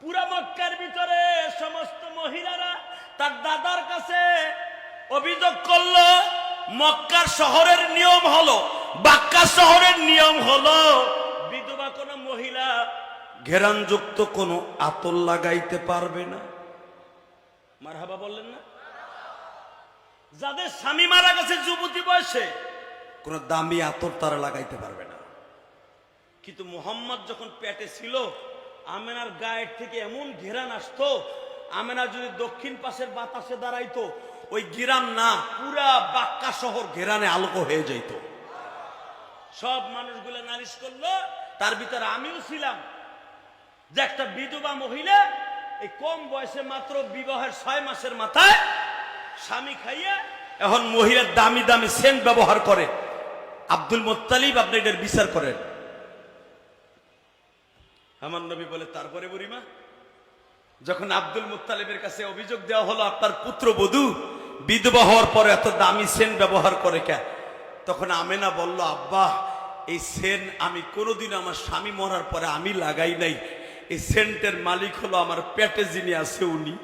পুরা মক্কার ভিতরে সমস্ত মহিলারা তার দাদার কাছে অভিযোগ করলো, মক্কার শহরের নিয়ম হলো, বাক্কা শহরের নিয়ম হলো, বিধবা কোন মহিলা ঘেরানযুক্ত কোন আতর লাগাইতে পারবে না। মারহাবা বললেন না? যাদের স্বামী মারা গেছে যুবতী বয়সে, কোন দামি আতর তারা লাগাইতে পারবে না। কিন্তু মুহাম্মদ যখন পেটে ছিল, আমেনার গায়ের থেকে এমন ঘেরান আসতো, আমেনা যদি দক্ষিণ পাশের বাতাসে দাঁড়াইতো, ওই গিরাম না, পুরা বাক্কা শহর ঘেরানে আলোক হয়ে যাইত। সব মানুষগুলো নালিশ করলো, তার ভিতরে আমিও ছিলাম, যে একটা বিধবা মহিলা এই কম বয়সে মাত্র বিবাহের 6 মাসের মাথায় স্বামী খাইয়া এখন মহিলার দামি দামি সেন্ট ব্যবহার করে। আব্দুল মুত্তালিব, আপনি এটার বিচার করেন। আমার নবী বলে, তারপরে বুড়িমা, যখন আব্দুল মুত্তালিবের কাছে অভিযোগ দেওয়া হলো আপনার পুত্রবধূ বিধবা হওয়ার পরে এত দামি সেন্ট ব্যবহার করে কেন, তখন আমেনা বলল, আব্বা এই সেন্ট আমি কোনোদিন আমার স্বামী মরার পরে আমি লাগাই নাই, এই সেন্টের মালিক হলো আমার পেটে যিনি আছে উনি।